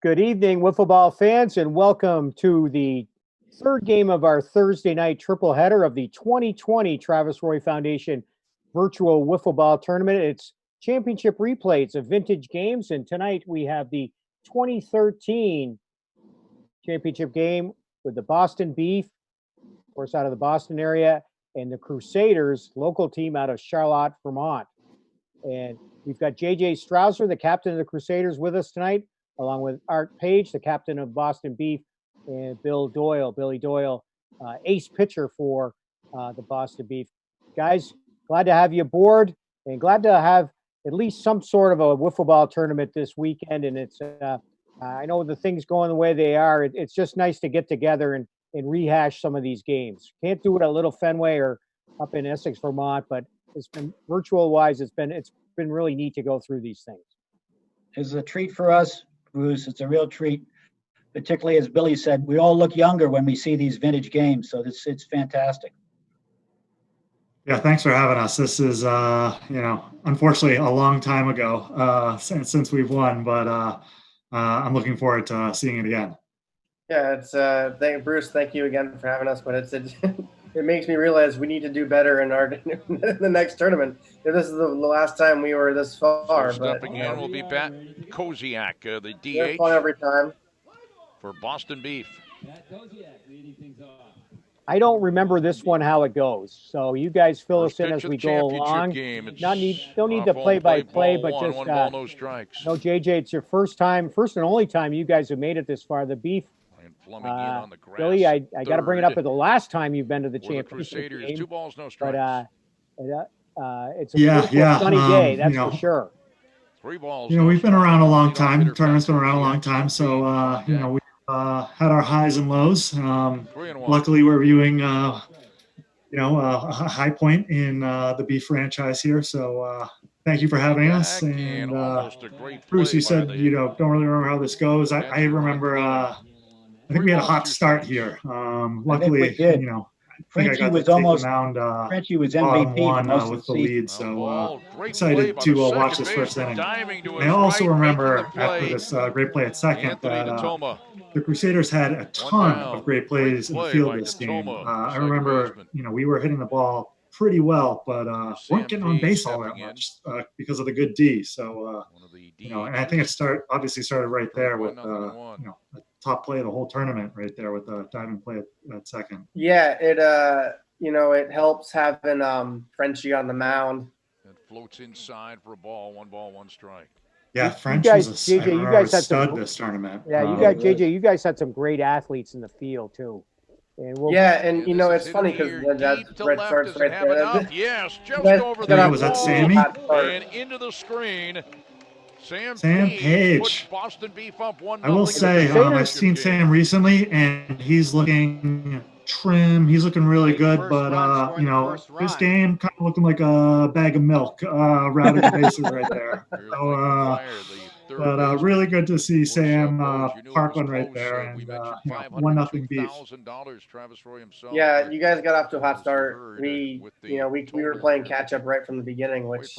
Good evening, wiffle ball fans, and welcome to the third game of our Thursday night triple header of the 2020 Travis Roy Foundation Virtual Wiffle Ball Tournament. It's championship replay. It's a vintage games, and tonight we have the 2013 championship game with the Boston Beef, of course, out of the Boston area, and the Crusaders, local team out of Charlotte, Vermont. And we've got J.J. Strausser, the captain of the Crusaders, with us tonight, along with Art Page, the captain of Boston Beef, and Billy Doyle, ace pitcher for the Boston Beef. Guys, glad to have you aboard, and glad to have at least some sort of a wiffle ball tournament this weekend. And it's, I know the things going the way they are. It's just nice to get together and rehash some of these games. Can't do it at Little Fenway or up in Essex, Vermont, but it's been virtual-wise. It's been really neat to go through these things. It's a treat for us, Bruce. It's a real treat. Particularly, as Billy said, we all look younger when we see these vintage games, so it's fantastic. Yeah, thanks for having us. This is, unfortunately a long time ago since we've won, but I'm looking forward to seeing it again. Yeah, it's Bruce. Thank you again for having us. But it makes me realize we need to do better in the next tournament. This is the last time we were this far. So stepping in will be Pat Koziak, the DH. Fun every time for Boston Beef. I don't remember this one how it goes, so you guys fill us in as we go along. Don't need the play-by-play, but just one ball, no strikes. No, JJ, it's your first and only time you guys have made it this far. The Beef. On the grass, Billy, I got to bring it up at the last time you've been to the championship Crusaders, game. 2 balls, no strikes. But it's a sunny day, that's for sure. 3 balls. We've been around a long time. The tournament's been around a long time, so we had our highs and lows. Luckily, we're viewing a high point in the Beef franchise here. So thank you for having us. And Bruce, you said don't really remember how this goes. I remember. I think we had a hot start here. Luckily, Frenchie was almost Frenchie was MVP with the lead, so excited to watch this first inning. I also remember after this great play at second that the Crusaders had a ton of great plays in the field this game. I remember, we were hitting the ball pretty well, but weren't getting on base all that much because of the good D. So, and I think it obviously started right there with, the top play of the whole tournament right there with the diving play at second. Yeah, it helps having Frenchie on the mound. It floats inside for a ball, 1 ball, 1 strike. Yeah, French was a stud this tournament. Yeah, you guys had some great athletes in the field too. And it's funny because that's Red starts right there. Yes, just over there. Was that Sammy? And into the screen. Sam Page. Boston Beef up 1-0. I will say, I've seen Sam recently, and he's looking trim. He's looking really good, but this game kind of looking like a bag of milk, routed the bases right there. So, but really good to see Sam park one right there, and 1-0 Beef. Yeah, you guys got off to a hot start. We were playing catch up right from the beginning, which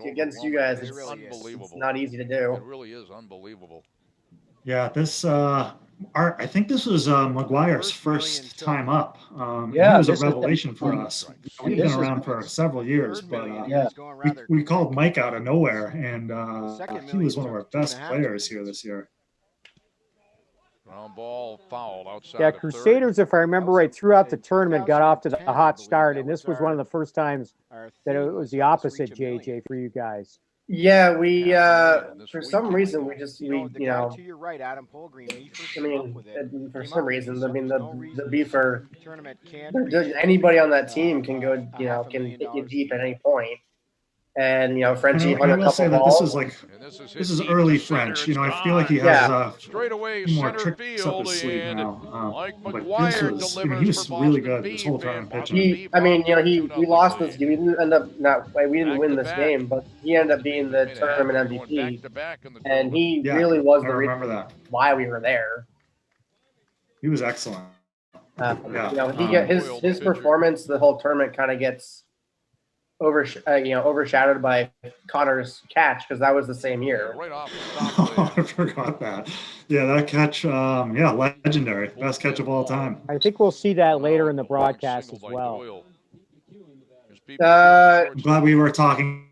against you guys it's not easy to do. It really is unbelievable. Yeah, this I think this was McGuire's first time up. It was a revelation for us. We've been around for several years, but we called Mike out of nowhere, and he was one of our best players here this year. Ground ball fouled outside. Yeah, Crusaders, if I remember right, throughout the tournament got off to the hot start, and this was one of the first times that it was the opposite, JJ, for you guys. Yeah, we for some reason to your right, Adam Polgreen. For some reason, the Beef are anybody on that team can go, can hit you deep at any point. And Frenchie on a couple balls. This is early French. I feel like he has more tricks up his sleeve now. But he was really good this whole time pitching. We lost this game. We didn't win this game, but he ended up being the tournament MVP, and he really was the reason why we were there. He was excellent. His performance the whole tournament kind of gets overshadowed by Connor's catch because that was the same year. Right off the top I forgot that. Yeah, that catch, legendary. Best catch of all time. I think we'll see that later in the broadcast as well. I'm glad we were talking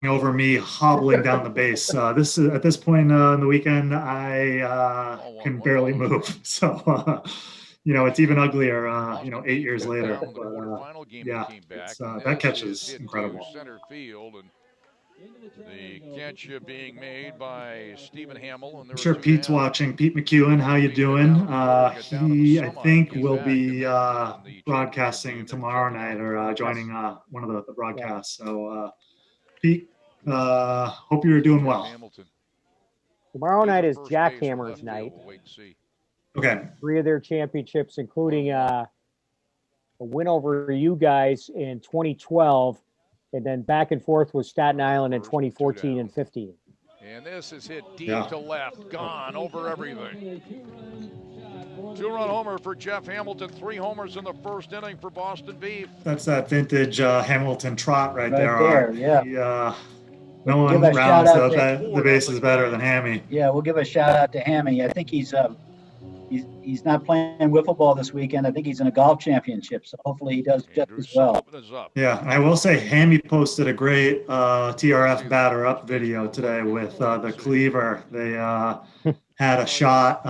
over me hobbling down the base. At this point in the weekend, I can barely move. So, it's even uglier, 8 years later. But, that catch is incredible. Center field, and the catch being made by Stephen Hamill. I'm sure Pete's watching. Pete McEwen, how you doing? He, I think, will be broadcasting tomorrow night or joining one of the broadcasts. So, Pete, hope you're doing well. Tomorrow night is Jackhammer's night. Okay. 3 of their championships, including a win over you guys in 2012, and then back and forth with Staten Island in 2014 and 15. And this is hit deep to left, gone over everything. 2-run homer for Jeff Hamilton, 3 homers in the first inning for Boston Beef. That's that vintage Hamilton trot right there. Yeah. No one rounds the bases better than Hammy. Yeah, we'll give a shout out to Hammy. I think he's not playing wiffle ball this weekend. I think he's in a golf championship, so hopefully he does just as well. Yeah, and I will say Hammy posted a great TRF batter up video today with the cleaver. They had a shot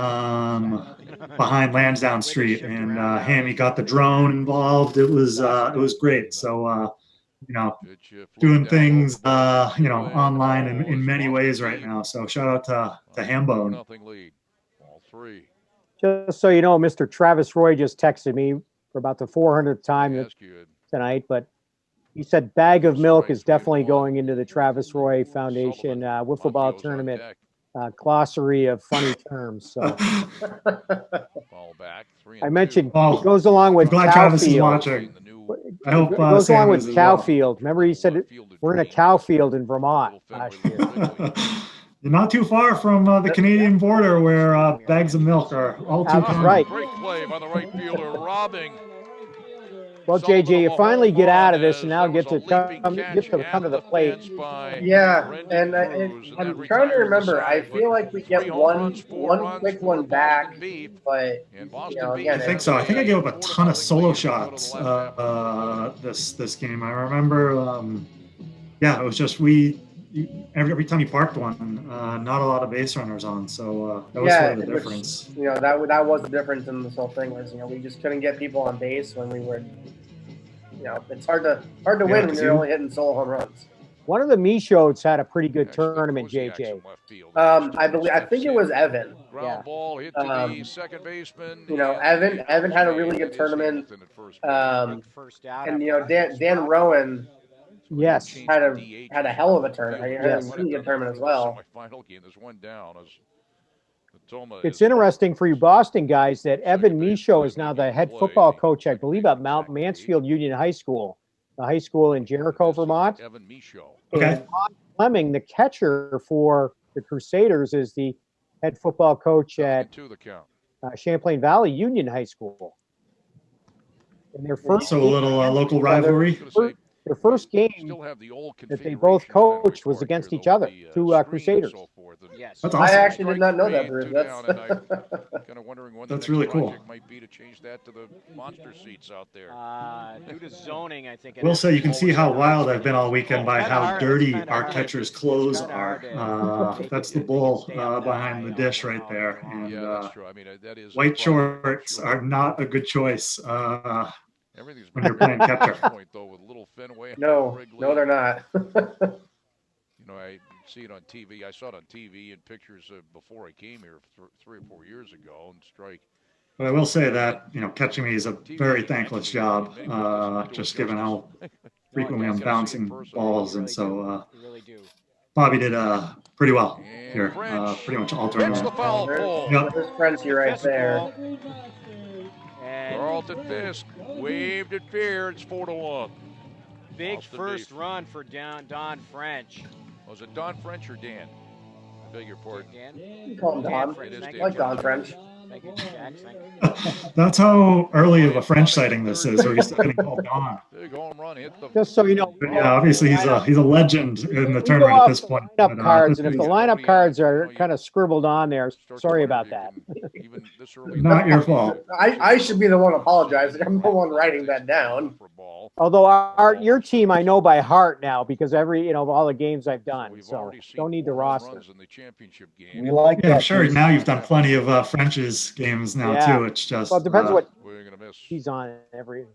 behind Lansdowne Street, and Hammy got the drone involved. It was great. So doing things online in many ways right now. So shout out to Hambone. Just so you know, Mr. Travis Roy just texted me for about the 400th time tonight, but he said bag of milk is definitely going into the Travis Roy Foundation wiffle ball tournament glossary of funny terms. So I mentioned it goes along with glad Travis is watching. I hope it goes Sam along with is as cow well. field. Remember, he said we're in a cow field in Vermont last year. You're not too far from the Canadian border where bags of milk are all too common. Right. Great play by the right fielder, robbing. Well, JJ, you finally get out of this and now get to come to the plate. Yeah, and I'm trying to remember. I feel like we get one quick one back, but again, I think so. I think I gave up a ton of solo shots this game. I remember, it was just every time you parked one, not a lot of base runners on, so that was sort of the difference. That was the difference in this whole thing was we just couldn't get people on base when we were. It's hard to win when you're only hitting solo home runs. One of the Michos had a pretty good tournament, JJ. I think it was Evan. Ground ball hit to the second baseman. Evan had a really good tournament. And Dan Rowan. Yes, had a hell of a tournament. He had a really good tournament as well. It's interesting for you Boston guys that Evan Michaud is now the head football coach, I believe, at Mount Mansfield Union High School, the high school in Jericho, Vermont. Evan Michaud. Okay. And Todd Fleming, the catcher for the Crusaders, is the head football coach at Champlain Valley Union High School. And their first a little local rivalry. Their first game that they both coached was against each other, two Crusaders. Yes. That's awesome. I actually did not know that, Bruce. That's really cool. Might be to change that to the monster seats out there. Due to zoning, I think. We'll say you can see how wild I've been all weekend by how dirty our catchers' clothes are. That's the bull behind the dish right there. And white shorts are not a good choice when you're playing catcher. No, they're not. I see it on TV. I saw it on TV and pictures before I came here 3 or 4 years ago. And strike. But I will say that catching me is a very thankless job, just given how frequently I'm bouncing balls, and so Bobby did pretty well here, pretty much all tournament. There's Frenchie right there. Carlton Fisk waved at fear. It's 4-1. Big first run for Don French. Was it Don French or Dan? I beg your pardon. Dan? You call him Don. It is I like Don French. Thank you, Jackson. That's how early of a French sighting this is, or he's still getting called Don. Big home run hit the Just so you know, But yeah, obviously he's a legend in the we go tournament at off this the point. lineup But, cards, and if the lineup cards are kind of scribbled on there, start to sorry wonder about if that. you can even this early Not your fault. I should be the one apologizing. I'm the one writing that down. for a ball. Although your team I know by heart now because every of all the games I've done, We've so already seen don't need the 4 home roster. runs in the championship game. We like Yeah, I'm that. sure Bruce. now you've done plenty of French's games now Yeah. too. It's just Well, it depends what We're gonna miss. he's on every.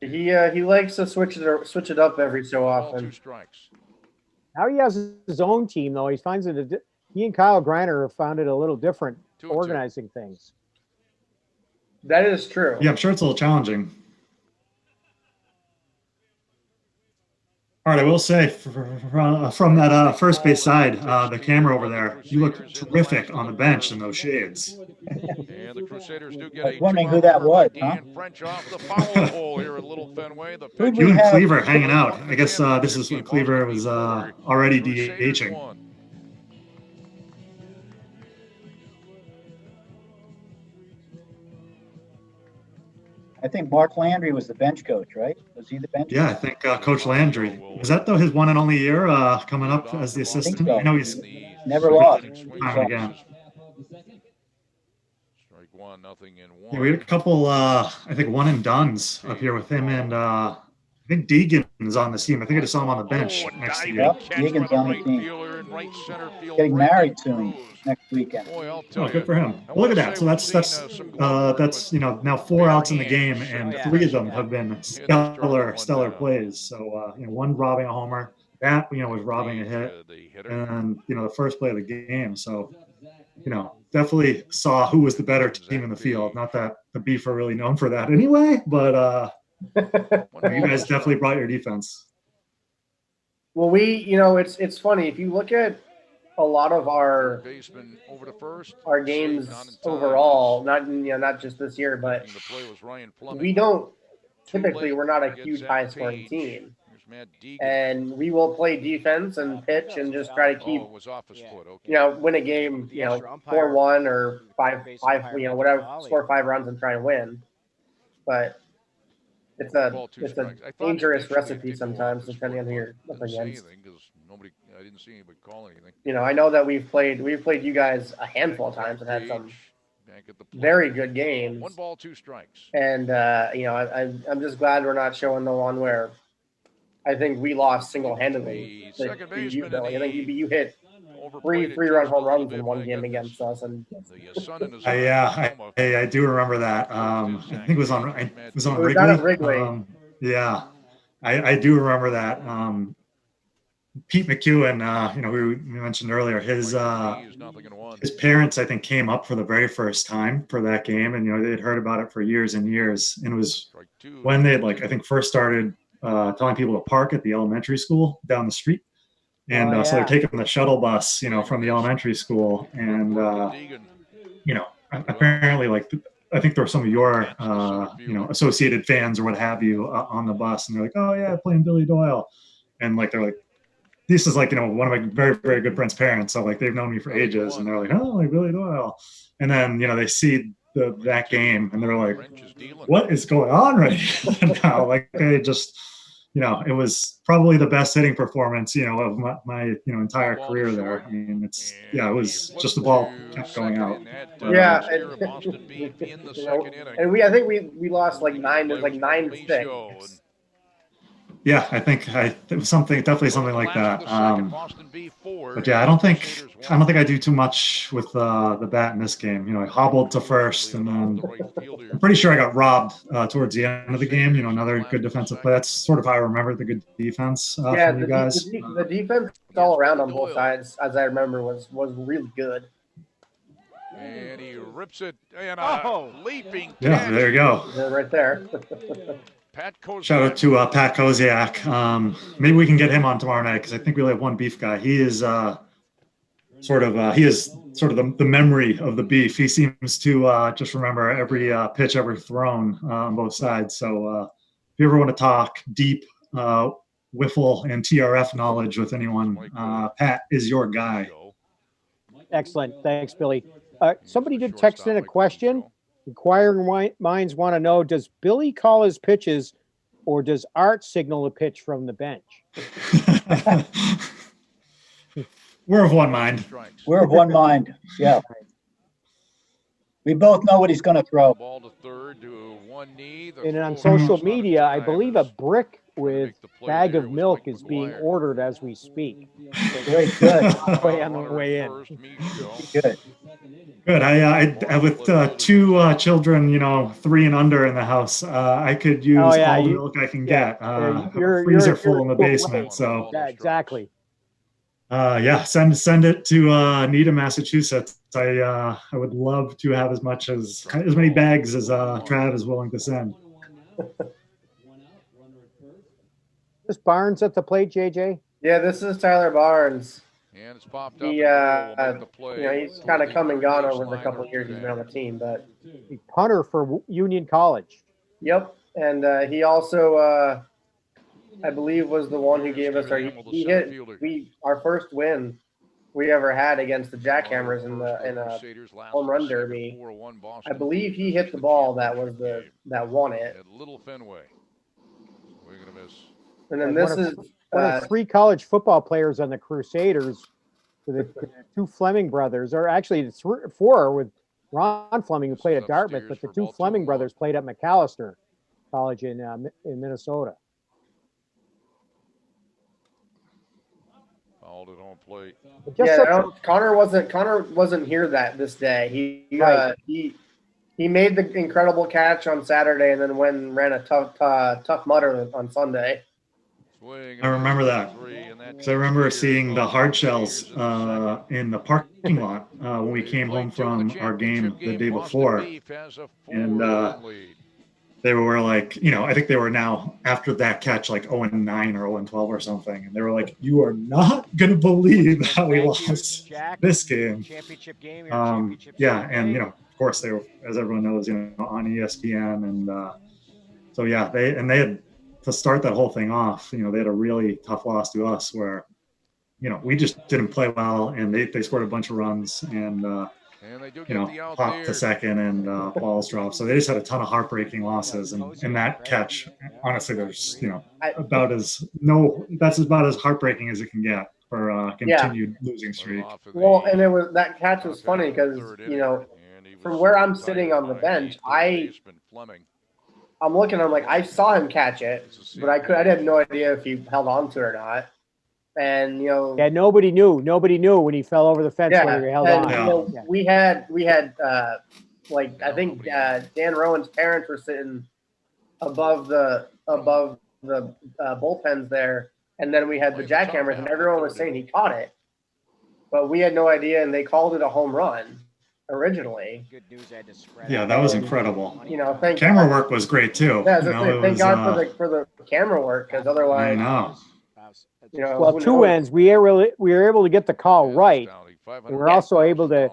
He likes to switch it up every so Ball, 2 often. strikes. Now he has his own team though. He finds it. He and Kyle Griner have found it a little different 2-2. organizing things. That is true. yeah, I'm sure it's a little challenging. All right, I will say from that first base side, the camera over there, you look terrific on the bench in those shades. And the Crusaders do get I was a wondering 2-run who that homer by was, huh? Dan French off the foul hole here at Little Fenway. The Who'd pitch we You and have- Cleaver hanging out. I guess this is when Cleaver was already Crusaders DHing. won. I think Mark Landry was the bench coach, right? Was he the bench Yeah, I coach? think Coach Landry. Is that though his one and only year coming up as the assistant? so. I know he's Never lost. time again. Strike 1, nothing in 1. Yeah, we had a couple, I think one and dones up here with him, and I think Deegan's on the team. I think I just saw him on the bench next to you. Yep, Deegan's on the team. Getting married soon next weekend. Boy, I'll tell Oh, you. good for him. I Well, look at wanna that. say So we've that's seen, some glove work, now 4 outs in the game, Barry and Anderson. 3 of them have been stellar down. plays. So one robbing a homer, that was robbing a hit, The hitter. and the first play of the game. So definitely saw who was the better team in the field. Not that the Beef are really known for that anyway, but you guys definitely brought your defense. Well, it's funny if you look at a lot of our Baseman over to first. games Saved, not in time. overall, not just this year, but The play was Ryan Plumbing. we don't Too typically late we're not a to get huge Zach high scoring Page. team, Here's Matt Deegan. and we will play defense and pitch and just try to keep Oh, it was off his foot. Okay. win a game, The extra umpire- 4-1 or 5, base umpire makes a whatever, volley. score 5 runs and try to win. But it's Ball, 2 a strikes. I thought dangerous initially it recipe did go off sometimes, his depending foot, on who you're but up didn't say against. anything 'cause I didn't see anybody call anything. I know that we've played you guys a handful of times and had some Page back at the plate. very good games. 1 ball, 2 strikes. And I'm just glad we're not showing the one where I think we lost single-handedly. The second to you, baseman Billy. I and think he you hit overplayed it three-run just a home little runs bit, in one my game goodness. against us, and The sun in his I do remember that. I think it was on was down at Wrigley. Wrigley. Yeah, I do remember that. Pete McEwen, who we mentioned earlier, his parents, I think, came up for the very first time for that game, and they had heard about it for years and years. And it was when they had, I think, first started telling people to park at the elementary school down the street, and so they're taking the shuttle bus, from the elementary school, and apparently, I think there were some of your, associated fans or what have you on the bus, and they're like, "Oh yeah, playing Billy Doyle," and they're like, "This is one of my very, very good friends' parents, so they've known me for ages," and they're like, "Oh, Billy Doyle," and then they see that game, and they're like, "What is going on right now?" They just, it was probably the best hitting performance, of my entire career there. I mean, it was just the ball kept going out. Yeah, and I think we lost 9-6. Yeah, I think it was definitely something like that. But yeah, I don't think I do too much with the bat in this game. I hobbled to first, and then I'm pretty sure I got robbed towards the end of the game. Another good defensive play. That's sort of how I remember the good defense from you guys. The defense all around on both sides, as I remember, was really good. And he rips it and a leaping catch. Yeah, there you go. Right there. Pat Koziak. Shout out to Pat Koziak. Maybe we can get him on tomorrow night because I think we only have one Beef guy. He is sort of the memory of the Beef. He seems to just remember every pitch ever thrown on both sides. So if you ever want to talk deep wiffle and TRF knowledge with anyone, Pat is your guy. Excellent. Thanks, Billy. somebody did text in a question. Inquiring minds want to know, does Billy call his pitches or does Art signal a pitch from the bench? We're of one mind. We're of one mind. Yeah. We both know what he's going to throw. Ball to third to one knee. And on social media, I believe a brick with bag of milk is being ordered as we speak. Very good. On the way in. Good. Good. I with two children, 3 and under in the house, I could use all the milk I can get. Freezer full in the basement. So yeah, exactly. Send it to Needham, Massachusetts. I would love to have as many bags as Trav is willing to send. Is Barnes at the plate, JJ? Yeah, this is Tyler Barnes. And it's popped up. He's kind of come and gone over the couple of years he's been on the team, but the punter for Union College. Yep, and he also, I believe, was the one who gave us our first win we ever had against the Jackhammers in a home run derby. I believe he hit the ball that won it. At Little Fenway. We're gonna miss. And then this is one of 3 college football players on the Crusaders, the 2 Fleming brothers, or actually the 4 with Ron Fleming, who played at Dartmouth, but the 2 Fleming brothers played at McAllister College in Minnesota. Fouled it on plate. Connor wasn't here this day. He made the incredible catch on Saturday, and then ran a tough mutter on Sunday. I remember that. Because I remember seeing the hard shells in the parking lot when we came home from our game the day before. And they were like, I think they were now, after that catch, like 0-9 or 0-12 or something. And they were like, you are not going to believe how we lost this game. Championship game. And, of course, they were, as everyone knows, on ESPN. And they had, to start that whole thing off, they had a really tough loss to us where, we just didn't play well, and they scored a bunch of runs and popped to second and balls dropped. So they just had a ton of heartbreaking losses. And in that catch, honestly, there's, that's about as heartbreaking as it can get for a continued losing streak. Well, and that catch was funny because, from where I'm sitting on the bench, I'm looking, I'm like, I saw him catch it, but I had no idea if he held on to it or not. And, nobody knew when he fell over the fence whether he held on. We had I think Dan Rowan's parents were sitting above the bullpens there. And then we had the Jackhammers, and everyone was saying he caught it, but we had no idea. And they called it a home run originally. Good news, I had to spread that was incredible. Camera work was great too. Thank God for the camera work, because otherwise, I know. Well, 2 ends. We were able to get the call right. And we're also able to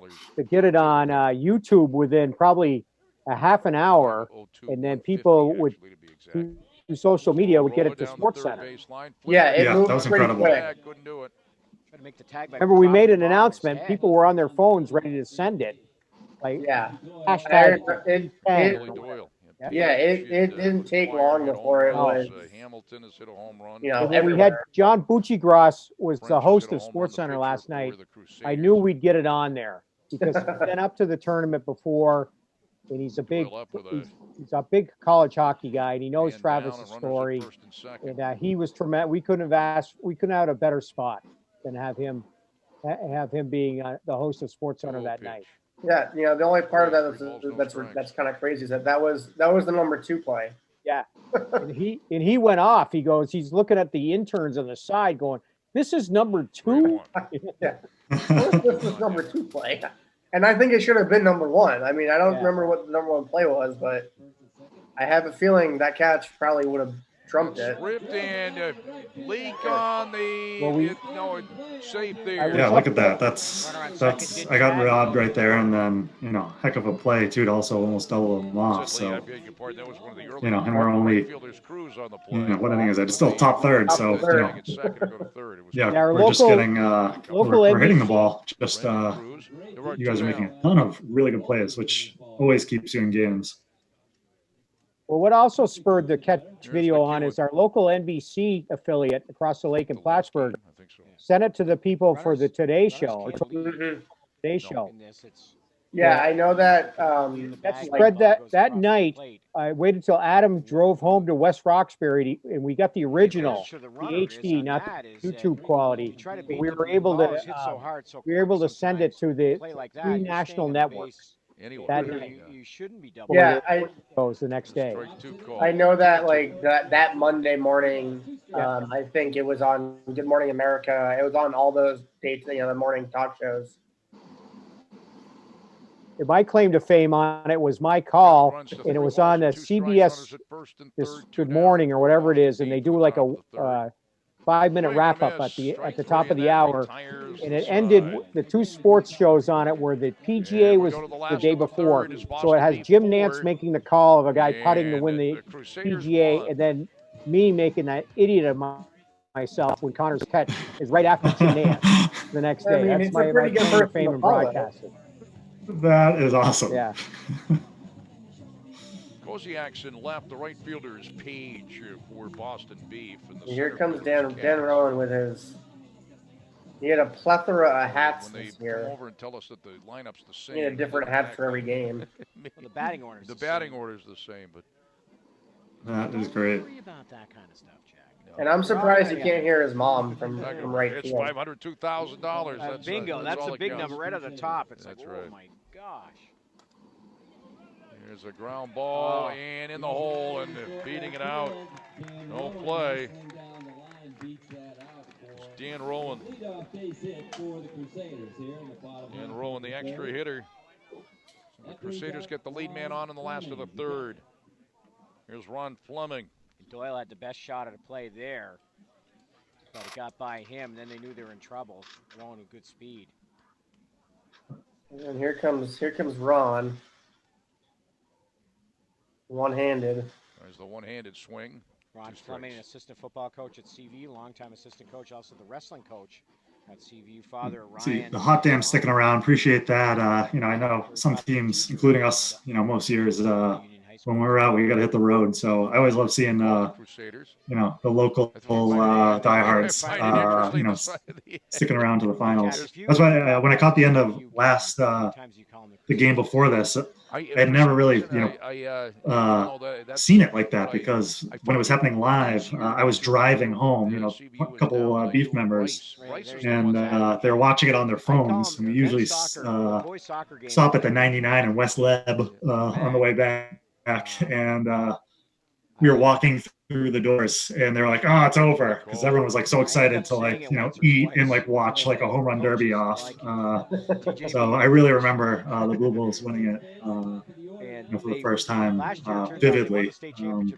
get it on YouTube within probably a half an hour, and then people would through social media would get it to SportsCenter. It was incredible. Couldn't do it. Remember, we made an announcement. People were on their phones ready to send it. Hashtag Doyle. It didn't take long before it was. Hamilton has hit a home run. And then we had John Buccigross was the host of SportsCenter last night. I knew we'd get it on there because he's been up to the tournament before, and he's a big college hockey guy, and he knows Travis's story. And he was tremendous. We couldn't have a better spot than have him being the host of SportsCenter that night. Yeah, the only part of that that's kind of crazy is that was the number 2 play. Yeah, and he went off. He's looking at the interns on the side, going, "This is number 2." Yeah, this is number 2 play, and I think it should have been number 1. I mean, I don't remember what the number 1 play was, but I have a feeling that catch probably would have trumped it. Ripped in, leak on the safe there. Yeah, look at that. That's I got robbed right there, and then heck of a play too to also almost double them off. So and we're only what inning is that? It's still top third. So we're just getting we're hitting the ball just you guys are making a ton of really good plays, which always keeps you in games. Well, what also spurred the catch video on is our local NBC affiliate across the lake in Plattsburgh sent it to the people for the Today Show. Or Today Show. Yeah, I know that. That spread that night. I waited till Adam drove home to West Roxbury, and we got the original, the HD, not the YouTube quality. We were able to send it to the 3 national networks. That night. You shouldn't be double. Yeah, goes the next day. I know that like that Monday morning. I think it was on Good Morning America. It was on all those dates, the morning talk shows. My claim to fame on it was my call, and it was on the CBS this Good Morning or whatever it is, and they do like a 5-minute wrap up at the top of the hour, and it ended. The 2 sports shows on it were the PGA was the day before, so it has Jim Nantz making the call of a guy putting to win the PGA, and then me making that idiot of myself when Connor's catch is right after Jim Nantz the next day. That's my claim to fame in broadcasting. That is awesome. Yeah. Koziakson left. The right fielder is Page for Boston Beef. And here comes Dan Rowan with his. He had a plethora of hats this year. Come over and tell us that the lineup's the same. He had a different hat for every game. Well, the batting order. The batting order is the same, but that is great. About that kind of stuff, Jack. And I'm surprised you can't hear his mom from right it's field. $502,000. That's bingo. That's a big counts. number right at the top. It's that's like, right. Oh my gosh. There's a ground ball and in the hole and beating it out. No play. It's Dan Rowan. Dan Rowan, the extra hitter. The Crusaders get the lead man on in the last of the 3rd. Here's Ron Fleming. Doyle had the best shot at a play there, but it got by him. Then they knew they were in trouble, throwing with good speed. And here comes Ron. One-handed. There's the one-handed swing. Ron Fleming, assistant football coach at CV, longtime assistant coach, also the wrestling coach at CV. Father Ryan. See, the hot damn sticking around. Appreciate that. I know some teams, including us, most years, when we're out, we got to hit the road. So I always love seeing, the local diehards, sticking around to the finals. That's why when I caught the end of the game before this, I had never really, seen it like that, because when it was happening live, I was driving home, a couple beef members, and they're watching it on their phones. And we usually stop at the 99 in West Leb on the way back. And we were walking through the doors, and they're like, "Oh, it's over," because everyone was like so excited to eat and watch a home run derby off. So I really remember the Blue Bulls winning it for the first time vividly,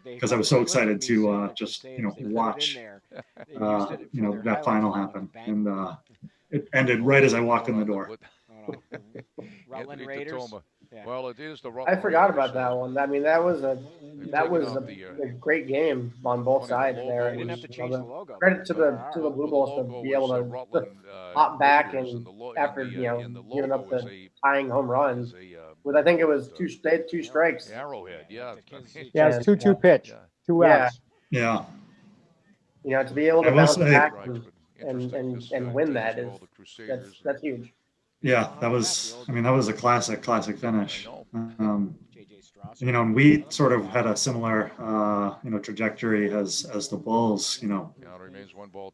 because I was so excited to just watch that final happen, and it ended right as I walked in the door. Rutland Raiders. Yeah. Well, it is the. I forgot about that one. I mean, that was a great game on both sides there. Didn't have to change the logo. Credit to the Blue Bulls to be able to hop back and after giving up the tying home runs with, I think it was they had 2 strikes. Arrowhead, yeah. Yeah, it's 2-2 pitch, 2 outs. Yeah. To be able to bounce back and win that that's huge. Yeah, that was a classic finish. And we sort of had a similar, trajectory as the Bulls,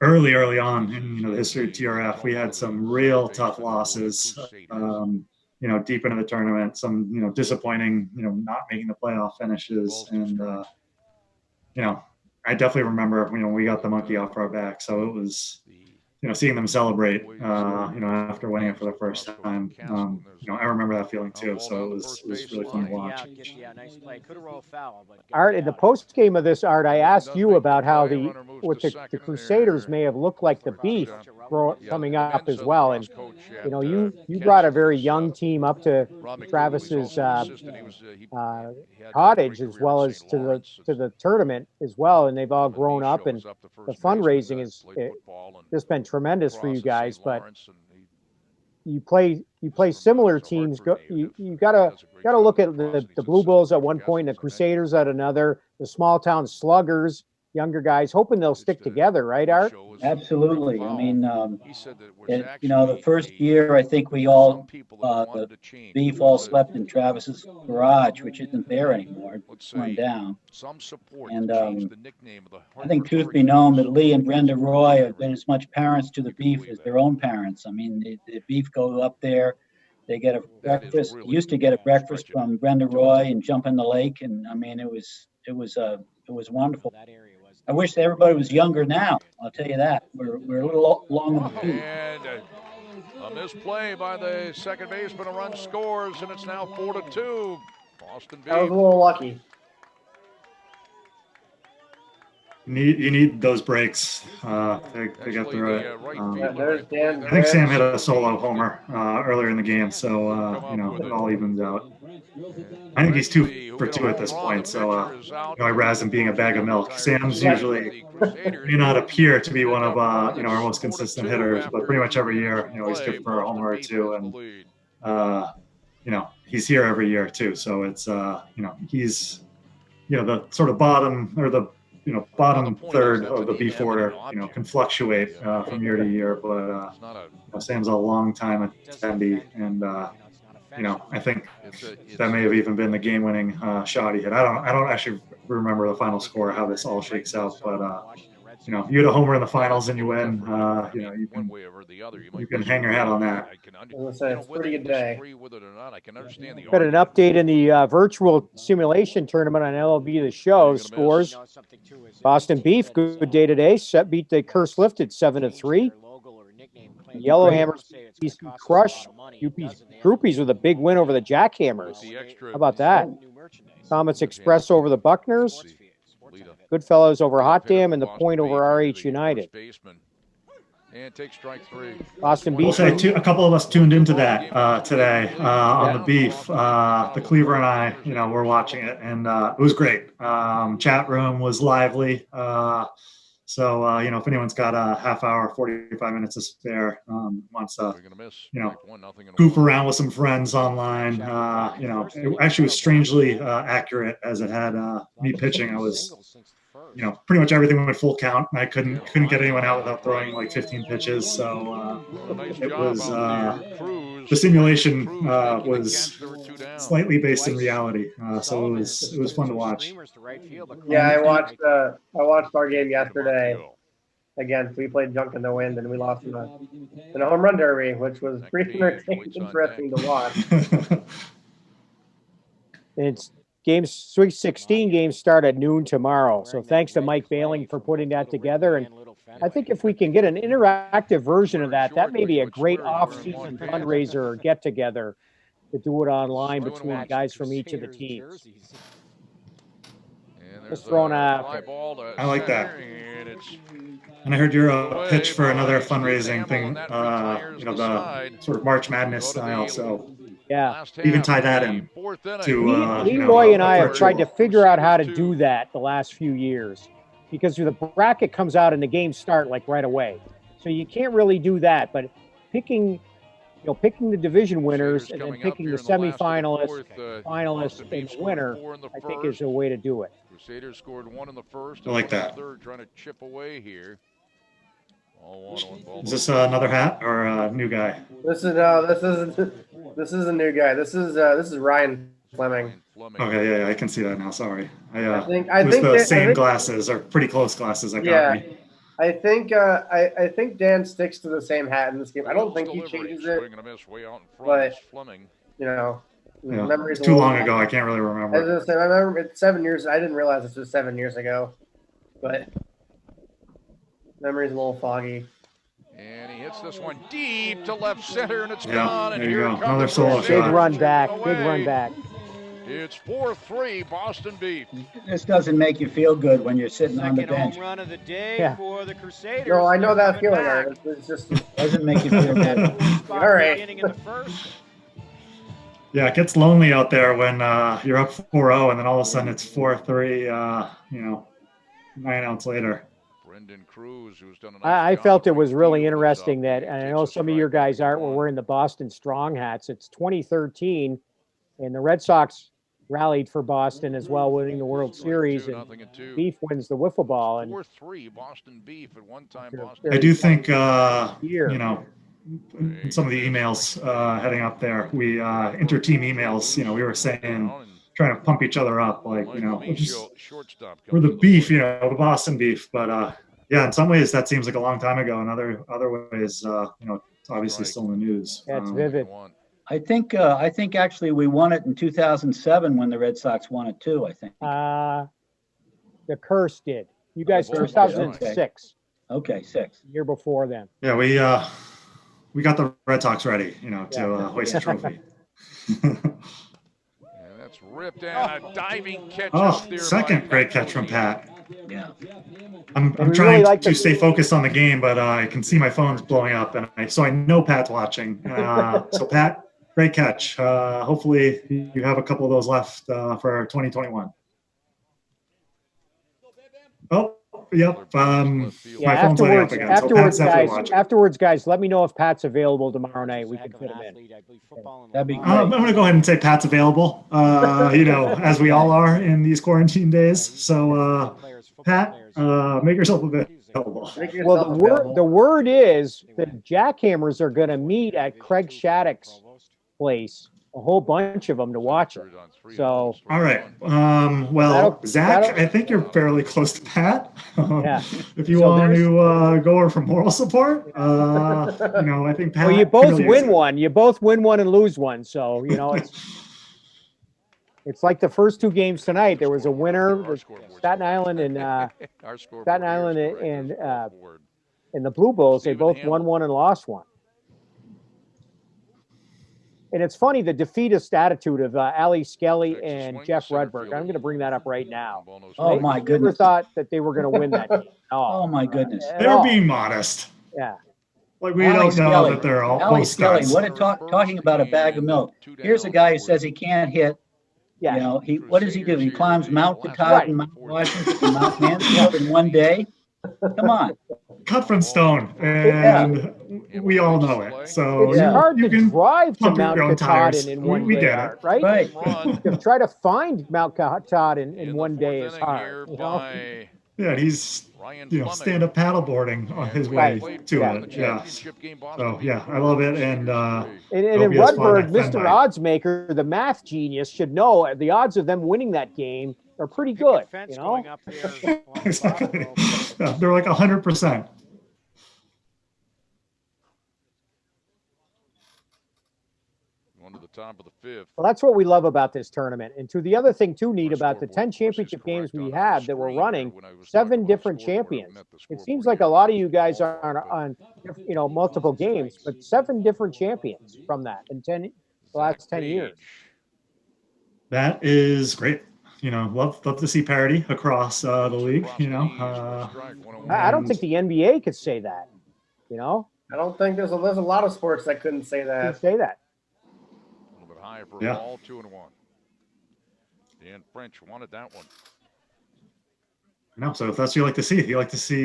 early on in, the history of TRF. We had some real tough losses, deep into the tournament, some, disappointing, not making the playoff finishes. And, I definitely remember, we got the monkey off our back. So it was, seeing them celebrate, after winning it for the first time, I remember that feeling too. So it was really fun to watch. Yeah, nice play. Could have rolled foul, but Art, in the post game of this, Art, I asked you about how the Crusaders may have looked like the Beef coming up as well, and you brought a very young team up to Travis's cottage as well as to the tournament as well, and they've all grown up, and the fundraising has just been tremendous for you guys. But you play similar teams. You gotta look at the Blue Bulls at one point, and the Crusaders at another. The small town sluggers, younger guys, hoping they'll stick together, right, Art? Absolutely. I mean, the first year, I think we all, the Beef all slept in Travis's garage, which isn't there anymore. It's run down. And I think, truth be known, that Lee and Brenda Roy have been as much parents to the Beef as their own parents. I mean, the Beef go up there. They get a breakfast. Used to get a breakfast from Brenda Roy and jump in the lake, and I mean, it was wonderful. I wish everybody was younger now. I'll tell you that. We're a little long in the tooth. And a misplay by the second baseman. A run scores, and it's now 4-2. Boston Beef. I was a little lucky. You need those breaks to get through it. I think Sam hit a solo homer earlier in the game, so it all evens out. I think he's 2 for 2 at this point, so I razz him being a bag of milk. Sam's usually may not appear to be one of our most consistent hitters, but pretty much every year, he's good for a homer or two, and he's here every year too. So it's he's the sort of bottom or the bottom third of the Beef order, can fluctuate from year to year, but Sam's a long time attendee, and I think that may have even been the game-winning shot he hit. I don't actually remember the final score, how this all shakes out, but you hit a homer in the finals and you win. You can hang your hat on that. It's a pretty good day. Got an update in the virtual simulation tournament on LLB The Show. Scores: Boston Beef, good day today. Beat the Curse Lifted 7-3. Yellowhammers crush Groupies with a big win over the Jackhammers. How about that? Comets Express over the Buckners. Goodfellows over Hot Dam, and the Point over RH United. And take strike 3. Boston We'll Beef. say a couple of us tuned into that today on the Beef. The Cleaver and I, were watching it, and it was great. Chat room was lively. So, if anyone's got a half hour, 45 minutes to spare, wants to, goof around with some friends online, it actually was strangely accurate as it had me pitching. I was, pretty much everything went full count. I couldn't get anyone out without throwing like 15 pitches. So it was the simulation was slightly based in reality. So it was fun to watch. Yeah, I watched our game yesterday. Again, we played Junk in the Wind, and we lost in a home run derby, which was pretty interesting to watch. It's Sweet 16 games start at noon tomorrow. So thanks to Mike Bailing for putting that together. And I think if we can get an interactive version of that may be a great off-season fundraiser or get-together to do it online between guys from each of the teams. Just throwing out. I like that. And I heard you're pitch for another fundraising thing, the sort of March Madness style. So yeah, even tie that in. Leroy and I have tried to figure out how to do that the last few years, because the bracket comes out and the games start like right away. So you can't really do that. But picking the division winners and then picking the semifinalists, finalists, and the winner, I think is a way to do it. Crusaders scored 1 in the first. I like that. Third, trying to chip away here. Is this another hat or a new guy? This is a new guy. This is Ryan Fleming. Okay, yeah, I can see that now. Sorry, I think the same glasses or pretty close glasses that got me. I think Dan sticks to the same hat in this game. I don't think he changes it. But memory's too long ago. I can't really remember. I remember it's 7 years. I didn't realize this was 7 years ago, but memory's a little foggy. And he hits this one deep to left center, and it's gone. And there you here go. comes Another solo Big shot. run back. Big run back. It's 4-3 Boston Beef. This doesn't make you feel good when you're sitting on the bench. Second home run of the day for the Crusaders. No, I know that feeling. It's just doesn't make you feel good. All right. In the first. Yeah, it gets lonely out there when you're up 4-0 and then all of a sudden it's 4-3. 9 outs later. Brendan Cruz, who's done a nice I job felt it of was bringing really Doyle interesting up. that, He and I takes know a some of strike, your guys number aren't were 1. wearing the Boston Strong hats. It's 2013, and the Red Sox rallied for Boston as well, winning the World Series. And Beef wins the wiffle ball. And 4-3 Boston Beef at one time. I do think, year. you know, in some of the emails heading up there, we inter-team emails, you know, we were saying, trying to pump each other up, like, you know, we're the Beef, you know, the Boston Beef. But yeah, in some ways that seems like a long time ago. In other ways, you know, it's obviously still in the news. That's vivid. I think actually we won it in 2007 when the Red Sox won it too. I think. The Curse did. You guys, Curse did, 2006. Okay, 6. Year before then. Yeah, we got the Red Sox ready, you know, to hoist the trophy. That's ripped and a diving catch. Oh, second great catch from Pat. Yeah. I'm trying to stay focused on the game, but I can see my phone's blowing up, and so I know Pat's watching. So Pat, great catch. Hopefully you have a couple of those left for 2021. Oh, yep. My phone's lighting up again. So Pat's definitely watching. Afterwards, guys, let me know if Pat's available tomorrow night. We can fit him in. That'd be great. I'm going to go ahead and say Pat's available, you know, as we all are in these quarantine days. So, Pat, make yourself available. Well, the word is that Jackhammers are going to meet at Craig Shattuck's place, a whole bunch of them to watch it. So, all right. Well, Zach, I think you're fairly close to Pat. Yeah. If you want to go over for moral support, you know, I think Pat. Well, you both win one. You both win one and lose one. So, you know, it's like the first 2 games tonight. There was a winner, Staten Island and the Blue Bulls. They both won one and lost one. And it's funny, the defeatist attitude of Ali Skelly and Jeff Rudberg. I'm going to bring that up right now. Oh, my goodness. Never thought that they were going to win that game. Oh, my goodness. They were being modest. Yeah. Like, we don't know that they're all Ali Skelly, talking about a bag of milk. Here's a guy who says he can't hit. Yeah. You know, what does he do? He climbs Mount Katahdin and Mount Washington and Mount Mansfield in one day. Come on. Cut from stone, and we all know it. So it's hard to drive to Mount Katahdin in one day, get it, right? To try to find Mount Katahdin in one day is hard. You know? Yeah, he's stand-up paddleboarding on his way to it. Yeah. So yeah, I love it, and in Rudberg, Mr. Oddsmaker, the math genius, should know the odds of them winning that game are pretty good. You know, exactly. Yeah, they're like 100%. To the top of the 5th. Well, that's what we love about this tournament. And to the other thing too neat about the 10 championship games we have that we're running, 7 different champions. It seems like a lot of you guys are on multiple games, but 7 different champions from that in the last 10 years. That is great. You know, love to see parity across the league. You know, I don't think the NBA could say that. You know, I don't think there's a lot of sports that couldn't say that. For ball 2-1. Dan French wanted that one. No, so if that's what you like to see,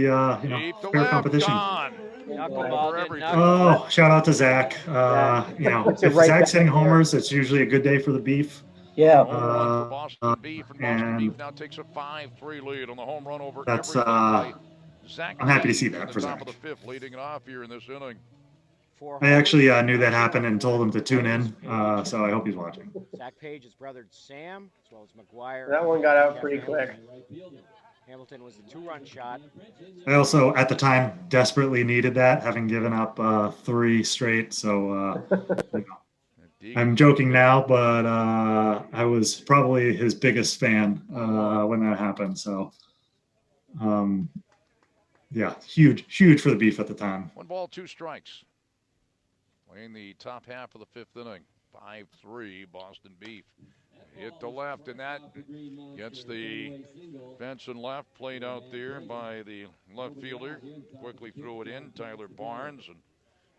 fair competition. Oh, shout out to Zach. You know, if Zach's hitting homers, it's usually a good day for the Beef. Yeah. Boston Beef now takes a 5-3 lead on the home run over. That's I'm happy to see that for Zach. Top of the 5th, leading off here in this inning. I actually knew that happened and told him to tune in, so I hope he's watching. Zach Page's brother Sam, as well as McGuire. That one got out pretty quick. Hamilton was the 2-run shot. I also, at the time, desperately needed that, having given up 3 straight. So I'm joking now, but I was probably his biggest fan when that happened. So, yeah, huge for the Beef at the time. 1 ball, 2 strikes. Playing the top half of the 5th inning. 5-3 Boston Beef. Hit to left, and that gets the fence and left, played out there by the left fielder. Quickly threw it in, Tyler Barnes, and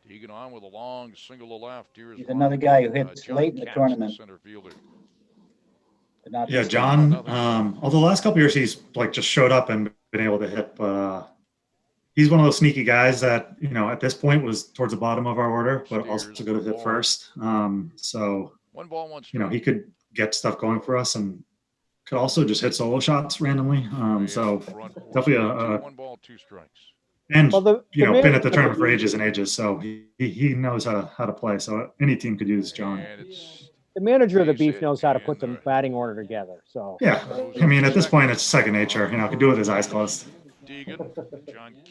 Teagan on with a long single to left. Here's another guy who hits late in the tournament. Center fielder. Yeah, John. Although the last couple of years he's just showed up and been able to hit, but he's one of those sneaky guys that, you know, at this point was towards the bottom of our order, but also good at hit first. So, 1 ball, 1 strike. you know, he could get stuff going for us and could also just hit solo shots randomly. So definitely a 1 ball, 2 strikes. And, you know, been at the tournament for ages and ages, so he knows how to play. So any team could use John. The manager of the Beef knows how to put the batting order together. So yeah, I mean, at this point, it's second nature. You know, could do it with his eyes closed.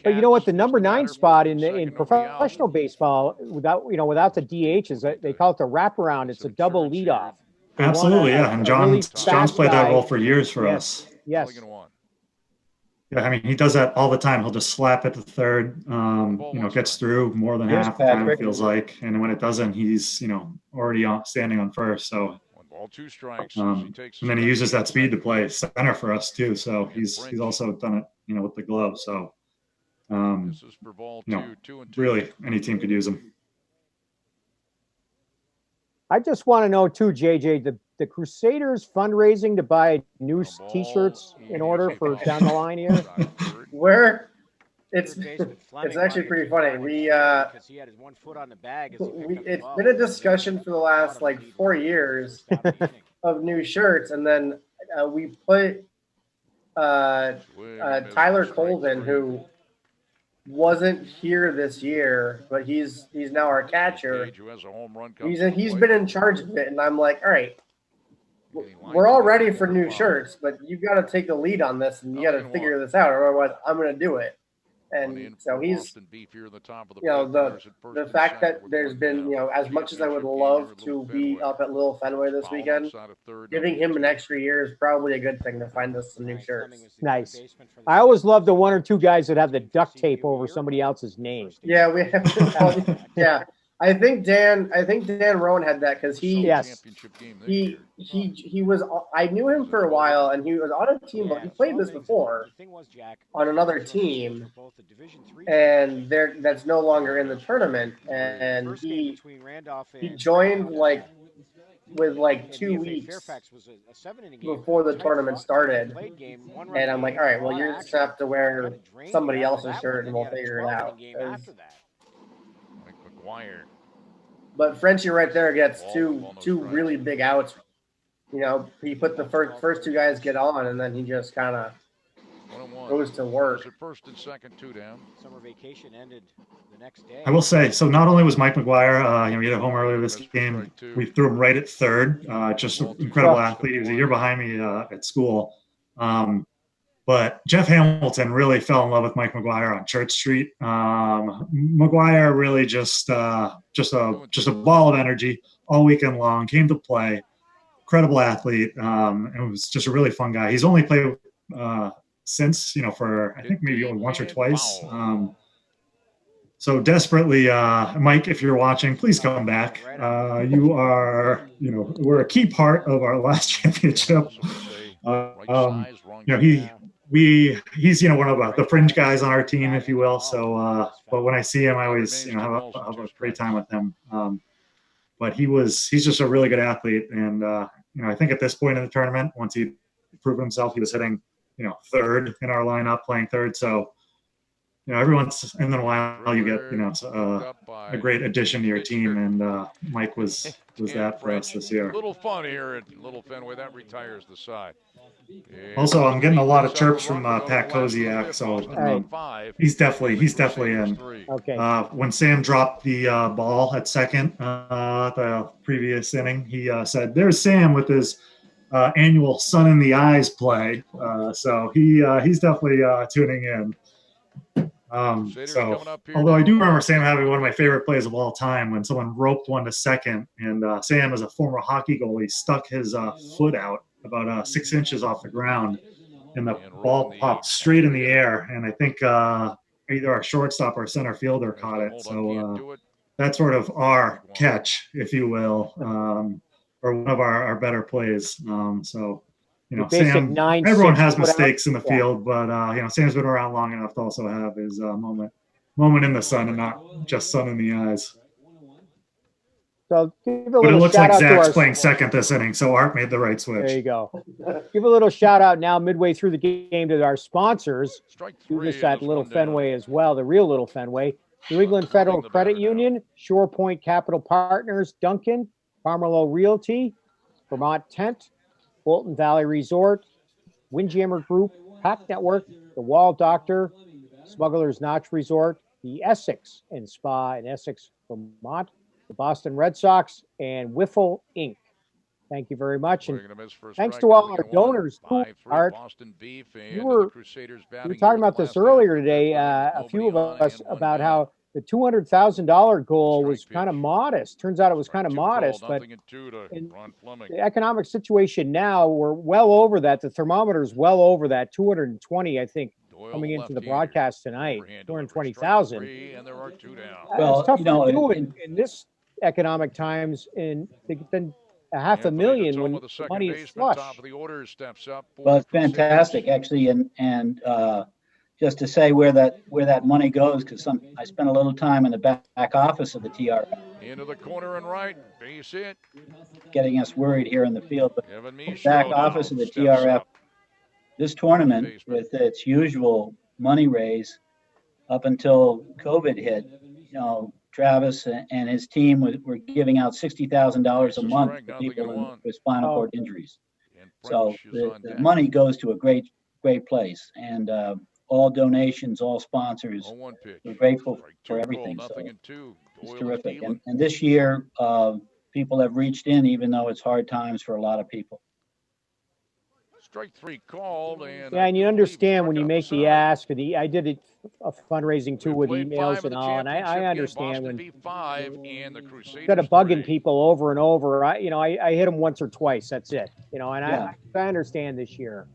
But you know what? The number 9 spot in professional baseball, without the DH, is they call it the wraparound. It's a double leadoff. Absolutely, yeah. And John's played that role for years for us. Yes. Yeah, I mean, he does that all the time. He'll just slap it to third. You know, gets through more than half the time, it feels like. And when it doesn't, he's, you know, already standing on first. So, 1 ball, 2 strikes. And then he uses that speed to play center for us too. So he's also done it, you know, with the glove. So, you know, really, any team could use him. I just want to know too, JJ, the Crusaders fundraising to buy new T-shirts in order for down the line here. It's actually pretty funny. We it's been a discussion for the last like 4 years of new shirts, and then we put Tyler Colvin, who wasn't here this year, but he's now our catcher. He's been in charge of it, and I'm like, all right, we're all ready for new shirts, but you've got to take the lead on this, and you got to figure this out, or otherwise I'm going to do it. And so he's, you know, the fact that there's been, you know, as much as I would love to be up at Little Fenway this weekend, giving him an extra year is probably a good thing to find us some new shirts. Nice. I always love the 1 or 2 guys that have the duct tape over somebody else's name. Yeah, we have. Yeah, I think Dan Rowan had that because he was. I knew him for a while, and he was on a team, but he played this before on another team, and that's no longer in the tournament. And he joined like with like 2 weeks before the tournament started, and I'm like, all right, well, you're just gonna have to wear somebody else's shirt, and we'll figure it out. But Frenchie right there gets two really big outs. You know, he put the first 2 guys get on, and then he just kind of goes to work. First and second, 2 down. Summer vacation ended the next day. I will say, so not only was Mike McGuire, you know, he had a home earlier this game. We threw him right at third. Just an incredible athlete. He was a year behind me at school. But Jeff Hamilton really fell in love with Mike McGuire on Church Street. McGuire really just a ball of energy all weekend long. Came to play, incredible athlete. It was just a really fun guy. He's only played since, you know, for I think maybe only once or twice. So desperately, Mike, if you're watching, please come back. You are, you know, we're a key part of our last championship. You know, he's, you know, one of the fringe guys on our team, if you will. So, but when I see him, I always, you know, have a great time with him. But he's just a really good athlete. And, you know, I think at this point in the tournament, once he proved himself, he was hitting, you know, third in our lineup, playing third. So, you know, every once in a while you get, you know, a great addition to your team. And Mike was that for us this year. A little fun here at Little Fenway. That retires the side. Also, I'm getting a lot of chirps from Pat Koziak, so he's definitely in. Okay. When Sam dropped the ball at second, the previous inning, he said, "There's Sam with his annual sun in the eyes play." So he's definitely tuning in. So, although I do remember Sam having one of my favorite plays of all time when someone roped one to second, and Sam, as a former hockey goalie, stuck his foot out about 6 inches off the ground, and the ball popped straight in the air. And I think either our shortstop or center fielder caught it. So that's sort of our catch, if you will, or one of our better plays. So, you know, Sam, everyone has mistakes in the field, but, you know, Sam's been around long enough to also have his moment in the sun and not just sun in the eyes. So give a But it little looks shout like out to Zach's our. playing second this inning, so Art made the right switch. There you go. Give a little shout out now midway through the game to our sponsors. Do this at Little Fenway as well, the real Little Fenway. New England Federal Credit Union, Shore Point Capital Partners, Duncan, Pomerleau Realty, Vermont Tent, Bolton Valley Resort, Windjammer Group, Pack Network, The Wall Doctor, Smuggler's Notch Resort, the Essex and Spa in Essex, Vermont, the Boston Red Sox, and WIFFLE Inc. Thank you very much. And thanks to all our donors, too, Art. You were talking about this earlier today, a few of us, about how the $200,000 goal was kind of modest. Turns out it was kind of modest, but in the economic situation now, we're well over that. The thermometer's well over that. 220, I think, coming into the broadcast tonight. 220,000. Well, it's tough to do in this economic times, and then $500,000 when the money is flush. Well, it's fantastic, actually, and just to say where that money goes, because I spent a little time in the back office of the TRF. Into the corner and right, base hit. Getting us worried here in the field, but the back office of the TRF, this tournament with its usual money raise up until COVID hit, Travis and his team were giving out $60,000 a month for people with spinal cord injuries. So the money goes to a great place, and all donations, all sponsors, we're grateful for everything. So it's terrific. And this year, people have reached in, even though it's hard times for a lot of people. Strike three called, and you understand when you make the ask. I did a fundraising too with emails and all, and I understand when instead of bugging people over and over, I hit them once or twice. That's it, and I understand this year,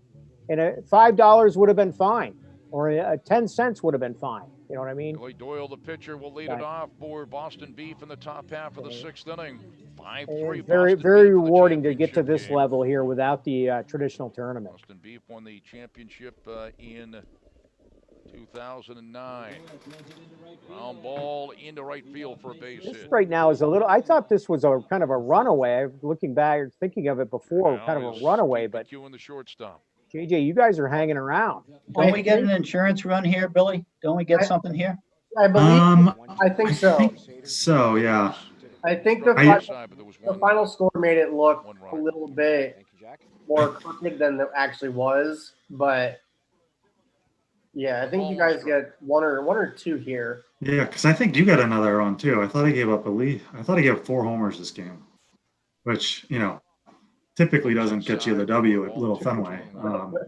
and $5 would have been fine, or 10 cents would have been fine. You know what I mean? Doyle, the pitcher, will lead it off for Boston Beef in the top half of the sixth inning. 5-3. Very, very rewarding to get to this level here without the traditional tournament. Boston Beef won the championship in 2009. Ground ball into right field for a base hit. This right now is a little. I thought this was a kind of a runaway. Looking back, thinking of it before, kind of a runaway. But in the shortstop. JJ, you guys are hanging around. Don't we get an insurance run here, Billy? Don't we get something here? I believe. I think so. So yeah. I think the final score made it look a little bit more crooked than it actually was, but yeah, I think you guys get one or two here. Yeah, because I think you got another run too. I thought he gave up I thought he gave up 4 homers this game, which typically doesn't get you the W at Little Fenway.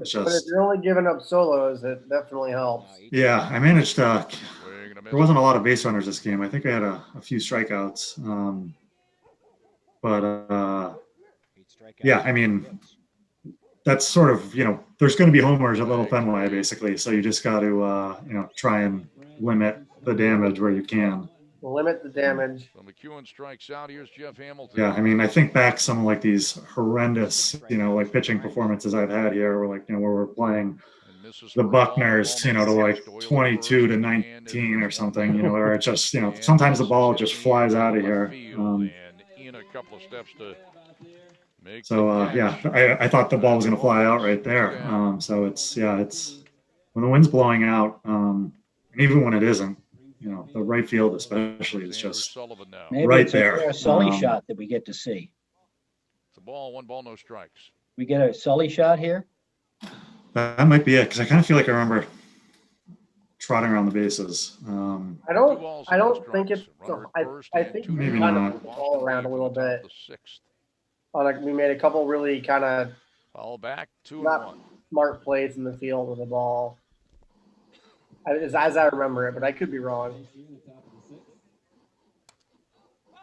It's just. But if you're only giving up solos, it definitely helps. Yeah, I managed to. There wasn't a lot of base runners this game. I think I had a few strikeouts. Yeah, I mean, that's sort of, there's going to be homers at Little Fenway, basically. So you just got to, try and limit the damage where you can. Limit the damage. So McEwen strikes out. Here's Jeff Hamilton. Yeah, I mean, I think back some of like these horrendous, like pitching performances I've had here, where where we're playing the Buckners, to like 22-19 or something, where it's just, sometimes the ball just flies out of here. I thought the ball was going to fly out right there. So it's when the wind's blowing out, and even when it isn't, the right field especially is just right there. Maybe it's a Sully shot that we get to see. It's a ball, 1 ball, no strikes. We get a Sully shot here? That might be it, because I kind of feel like I remember trotting around the bases. I don't think it's. I think maybe we kind not. of all around a little bit. We made a couple really kind of fall back 2-1 smart plays in the field with the ball. As I remember it, but I could be wrong.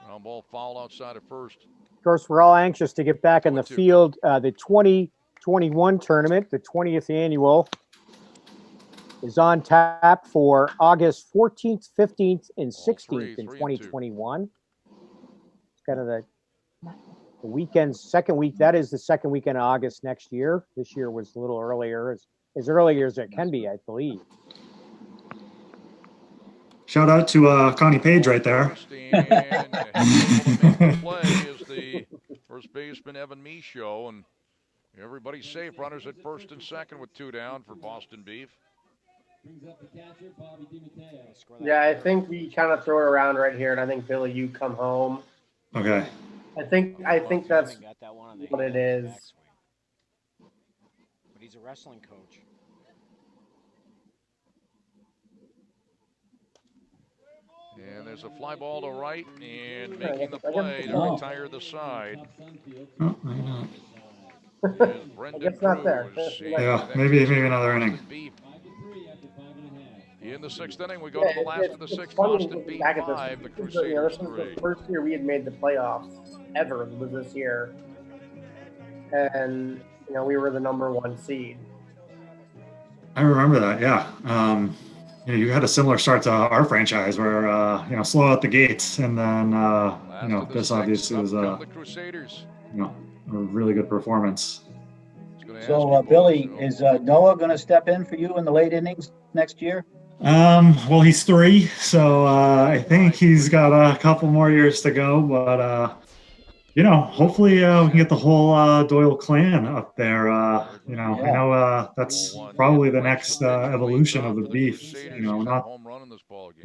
Ground ball foul outside of first. Of course, we're all anxious to get back in the field. The 2021 tournament, the 20th annual, is on tap for August 14th, 15th, and 16th in 2021. It's kind of the weekend, second week. That is the second weekend of August next year. This year was a little earlier, as early as it can be, I believe. Shout out to Connie Page right there. And able to make the play is the first baseman, Evan Michaud, and everybody's safe. Runners at first and second with 2 down for Boston Beef. Yeah, I think we kind of throw it around right here, and I think, Billy, you come home. Okay. I think that's what it is. But he's a wrestling coach. And there's a fly ball to right, and making the play to retire the side. Oh, maybe not. Is Brendan not there. Cruz. Yeah, maybe another inning. In the 6th inning, we go to the last of the 6th. Boston beat 5, the Crusaders 3. This is the first year we had made the playoffs ever, was this year. And, we were the #1 seed. I remember that, yeah. You had a similar start to our franchise where, slow out the gates. And then, this obviously was a really good performance. So, Billy, is Noah going to step in for you in the late innings next year? Well, he's 3, so I think he's got a couple more years to go. But, hopefully we can get the whole Doyle clan up there. I know that's probably the next evolution of the Beef.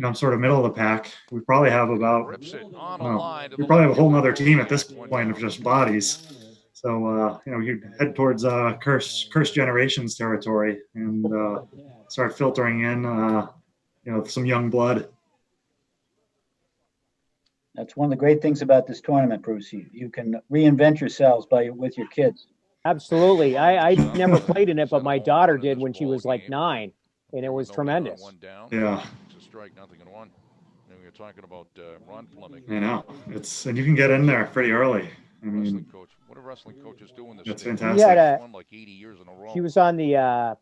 I'm sort of middle of the pack. We probably have about, we probably have a whole other team at this point of just bodies. So, you head towards cursed generations territory and start filtering in, some young blood. That's one of the great things about this tournament, Bruce. You can reinvent yourselves with your kids. Absolutely. I never played in it, but my daughter did when she was like 9, and it was tremendous. Yeah. It's a strike, 0-1. And we were talking about Ron Fleming. I know. And you can get in there pretty early. I mean, coach. What are wrestling coaches doing this? That's fantastic. Won like 80 years in a row. She was on the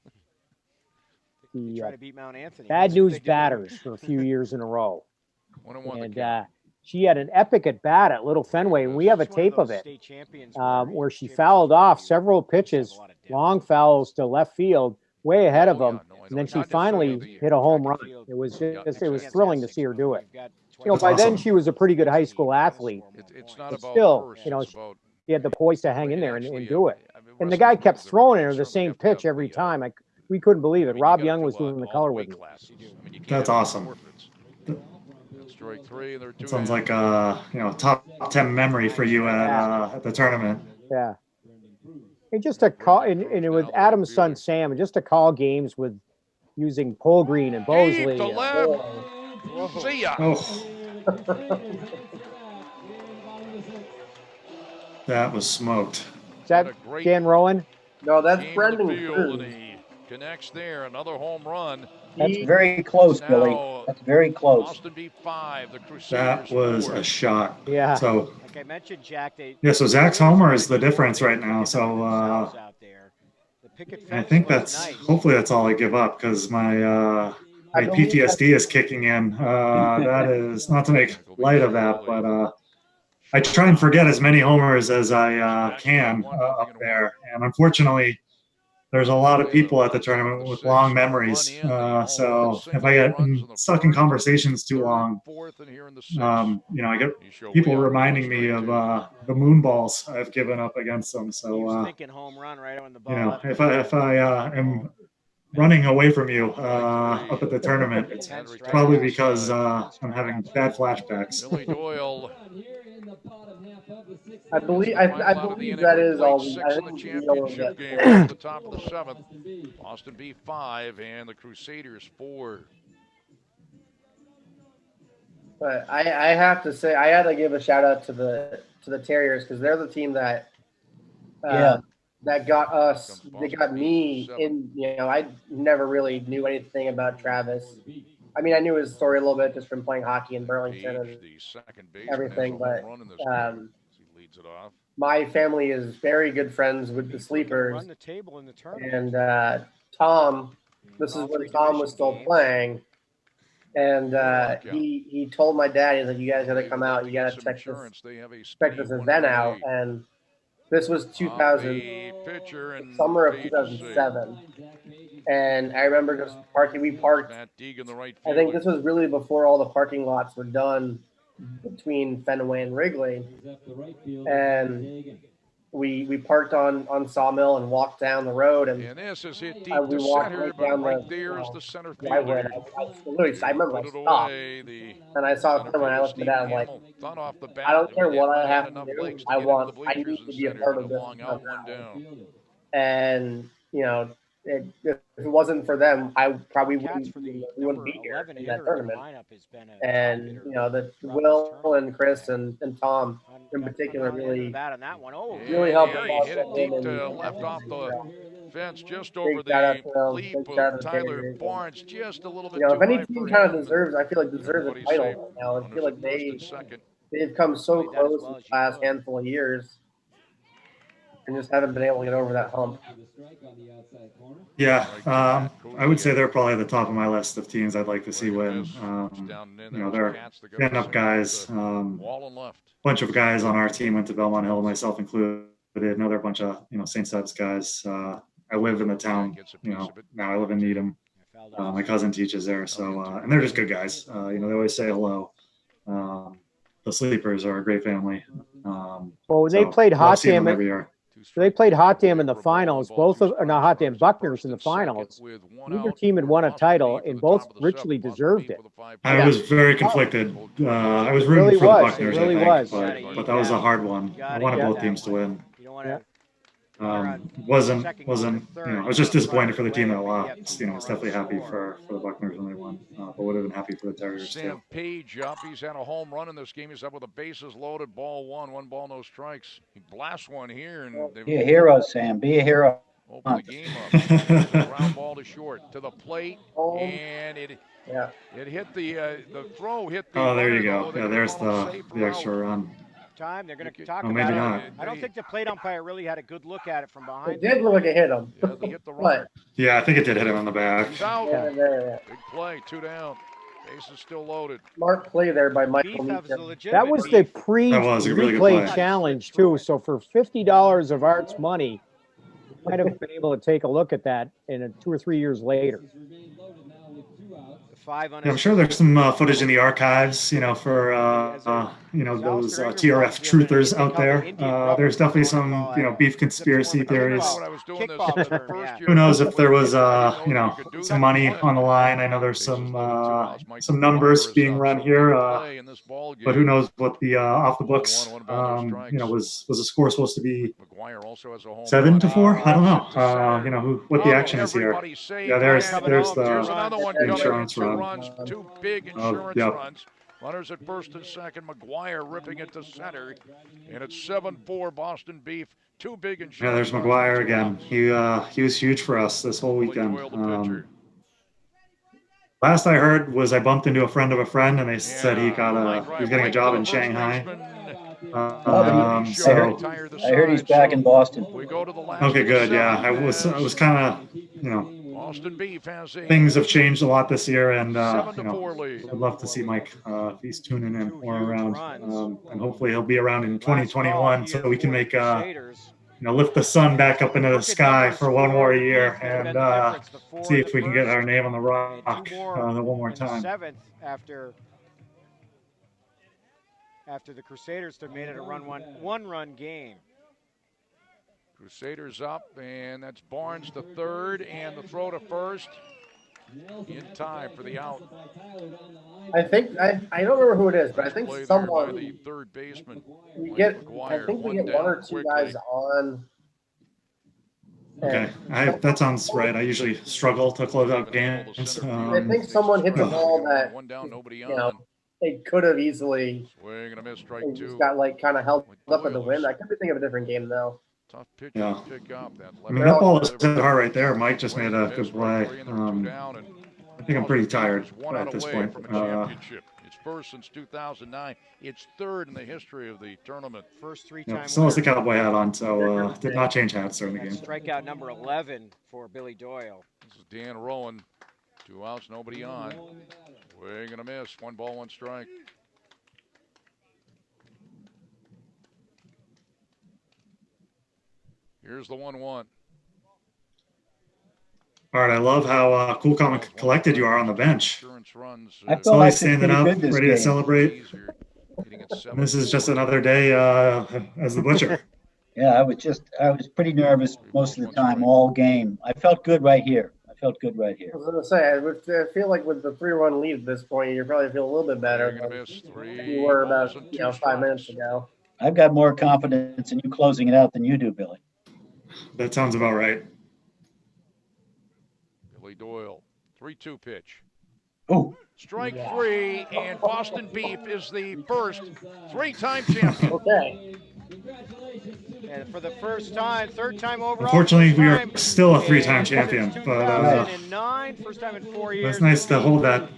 Bad News Batters for a few years in a row. And she had an epic at bat at Little Fenway, and we have a tape of it where she fouled off several pitches, long fouls to left field, way ahead of them, and then she finally hit a home run. It was thrilling to see her do it. By then she was a pretty good high school athlete. It's not about still, she had the poise to hang in there and do it. And the guy kept throwing her the same pitch every time. We couldn't believe it. Rob Young was doing the color with me. That's awesome. Strike 3, and it sounds like top 10 memory for you at the tournament. Yeah. And just to call, and with Adam's son Sam, and just to call games with using Polgreen and Bosley. See ya. Oh. That was smoked. Is that Dan Rowan? No, that's Brendan Cruz. Connects there, another home run. That's very close, Billy. That's very close. Boston beat 5, the Crusaders that was 4. A shot. Yeah. So, like I mentioned, Jack, so Zach's homer is the difference right now. So I think hopefully that's all I give up because my PTSD is kicking in. That is not to make light of that, but I try and forget as many homers as I can up there. And unfortunately, there's a lot of people at the tournament with long memories. So if I get stuck in conversations too long, I get people reminding me of the moon balls I've given up against them. So if I am running away from you up at the tournament, it's probably because I'm having bad flashbacks. Billy Doyle. I believe that is all. I think the championship game at the top of the 7th. Boston beat 5 and the Crusaders 4. But I have to say, I had to give a shout out to the Terriers because they're the team that that got us. They got me in. I never really knew anything about Travis. I mean, I knew his story a little bit just from playing hockey in Burlington and everything, but my family is very good friends with the Sleepers. And Tom, this is when Tom was still playing, and he told my dad, he's like, "You guys got to come out. You got to check this event out." And this was 2000, summer of 2007. And I remember just parking. We parked. I think this was really before all the parking lots were done. between Fenway and Wrigley, and we parked on Sawmill and walked down the road, and this is hit deep we to walked center, right but down right the there is the center driveway. fielder. I remember I stopped, and I saw it coming. I looked at my dad. I'm like, off the bat, I don't care what I have to enough do. legs to I get into the I bleachers need in to be a center. part Hit of a this. long out, one down. And if it wasn't for them, I probably wouldn't be here in that tournament. And the Will and Chris and Tom in particular really helped us out. Hit it deep to left off the fence, just over Big shout out the to them. leap Big shout out of to Tyler J.J. Barnes, just a little bit If too any high team for kind of him. deserves, I feel like deserves a title right now. I feel like they've come so close in the last handful of years and just haven't been able to get over that hump. Yeah, I would say they're probably at the top of my list of teams I'd like to see win. They're stand-up guys. Bunch of guys on our team went to Belmont Hill, myself included. Another bunch of St. Seb's guys. I live in the town. Now I live in Needham. My cousin teaches there, so and they're just good guys. They always say hello. The Sleepers are a great family. They played Hot Dam every year. They played Hot Dam in the finals. Both of not Hot Dam, Buckner's in the finals. Neither team had won a title, and both richly deserved it. I was very conflicted. I was rooting for the Buckners, but that was a hard one. I wanted both teams to win. Wasn't I was just disappointed for the team that lost. I was definitely happy for the Buckners when they won, but would have been happy for the Terriers too. Sam Page up. He's had a home run in this game. He's up with the bases loaded. Ball one ball, no strikes. He blasts one here, and be a hero, Sam. Be a hero. Open the game up. Ground ball to short to the plate, and it hit the throw hit the. Oh, there you go. Yeah, there's the extra run. They're going to talk maybe about not. it. I don't think the plate umpire really had a good look at it from behind. It did look like it hit him. He hit the runner. Yeah, I think it did hit him on the back. He's out. Yeah. Big play, 2 down. Bases still loaded. Smart play there by Michael. That was the pre-replay challenge too. So for $50 of Art's money, you might have been able to take a look at that in 2 or 3 years later. I'm sure there's some footage in the archives, for those TRF truthers out there. There's definitely some, beef conspiracy theories. Who knows if there was, some money on the line? I know there's some numbers being run here, but who knows what the off the books, was the score supposed to be 7-4? I don't know. What the action is here. Yeah, there's the insurance run. Two big insurance runs. Runners at first and second. McGuire ripping it to center. And it's 7-4 Boston Beef. Two big insurance. Yeah, there's McGuire again. He was huge for us this whole weekend. Last I heard was I bumped into a friend of a friend, and they said he was getting a job in Shanghai. I heard he's back in Boston. Okay, good. Yeah, I was kind of, things have changed a lot this year, and I'd love to see Mike if he's tuning in or around, and hopefully he'll be around in 2021 so we can make lift the sun back up into the sky for one more year and see if we can get our name on the rock one more time. After the Crusaders made it a one-run game. Crusaders up, and that's Barnes to third, and the throw to first in time for the out. I think I don't remember who it is, but I think someone. The third baseman. I think we get one or two guys on. Okay, that sounds right. I usually struggle to close out games. I think someone hit the ball that one down, nobody on. They could have easily. Swing and a miss, strike 2. Just got kind of held up in the wind. I could be thinking of a different game though. Tough pitch to pick up. That ball is hit hard right there. Mike just made a good play. I think I'm pretty tired at this point. It's first since 2009. It's third in the history of the tournament. First 3 times. Still has the cowboy hat on, so did not change hats during the game. Strikeout number 11 for Billy Doyle. This is Dan Rowan. 2 outs, nobody on. Swing and a miss. 1 ball, 1 strike. Here's the 1-1. All right, I love how cool, calm, and collected you are on the bench. I feel like standing up, ready to celebrate. This is just another day as the butcher. Yeah, I was pretty nervous most of the time, all game. I felt good right here. I was going to say, I feel like with the 3-1 lead at this point, you probably feel a little bit better than you were about 5 minutes ago. I've got more confidence in you closing it out than you do, Billy. That sounds about right. Billy Doyle, 3-2 pitch. Oh. Strike 3, and Boston Beef is the first 3-time champion. Okay. And for the first time, third time overall. Unfortunately, we are still a 3-time champion, but 2009, first time in 4 years. It's nice to hold that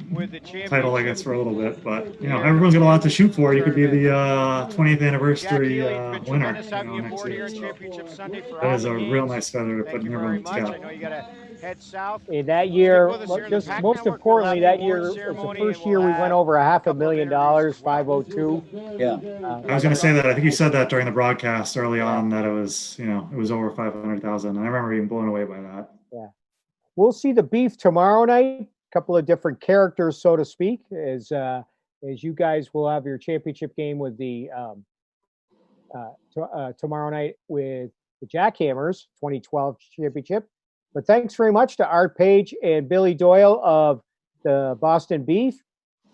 title, I guess, for a little bit. But everyone's got a lot to shoot for. You could be the 20th anniversary winner next year. So that is a real nice feather to put in everyone's cap. I know you got to head south. In that year, just most importantly, that year was the first year we went over $500,000, 502. Yeah. I was going to say that. I think you said that during the broadcast early on that it was, it was over 500,000. I remember being blown away by that. Yeah. We'll see the Beef tomorrow night. A couple of different characters, so to speak, as you guys will have your championship game with the tomorrow night with the Jackhammers 2012 championship. But thanks very much to Art Page and Billy Doyle of the Boston Beef.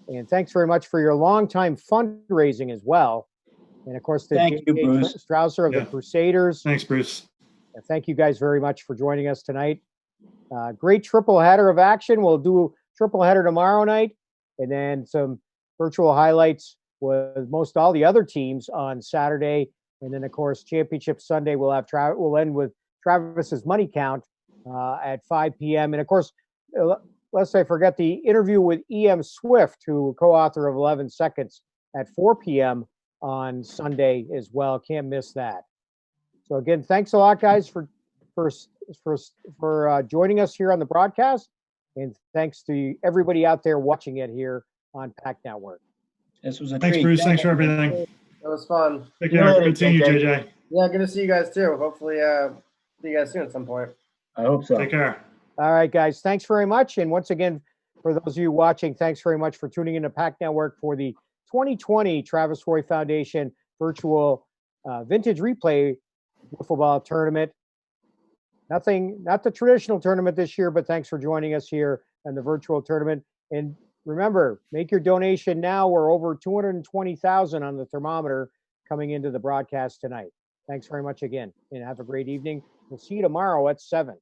And thanks very much for your longtime fundraising as well. And of course, the Thank you, Bruce. Strausser of the Crusaders. Thanks, Bruce. Thank you guys very much for joining us tonight. Great triple header of action. We'll do a triple header tomorrow night, and then some virtual highlights with most all the other teams on Saturday. And then, of course, Championship Sunday, we'll end with Travis's money count at 5 p.m. And of course, lest I forget, the interview with E.M. Swift, who co-author of 11 Seconds, at 4 p.m. on Sunday as well. Can't miss that. So again, thanks a lot, guys, for joining us here on the broadcast, and thanks to everybody out there watching it here on Pack Network. This was a Thanks, treat. Bruce. Thanks for everything. That was fun. Take care. Good seeing you, JJ. Yeah, good to see you guys too. Hopefully, see you guys soon at some point. I hope so. Take care. All right, guys. Thanks very much. And once again, for those of you watching, thanks very much for tuning in to Pack Network for the 2020 Travis Roy Foundation virtual vintage replay wiffle ball tournament. Not the traditional tournament this year, but thanks for joining us here in the virtual tournament. And remember, make your donation now. We're over 220,000 on the thermometer coming into the broadcast tonight. Thanks very much again, and have a great evening. We'll see you tomorrow at 7.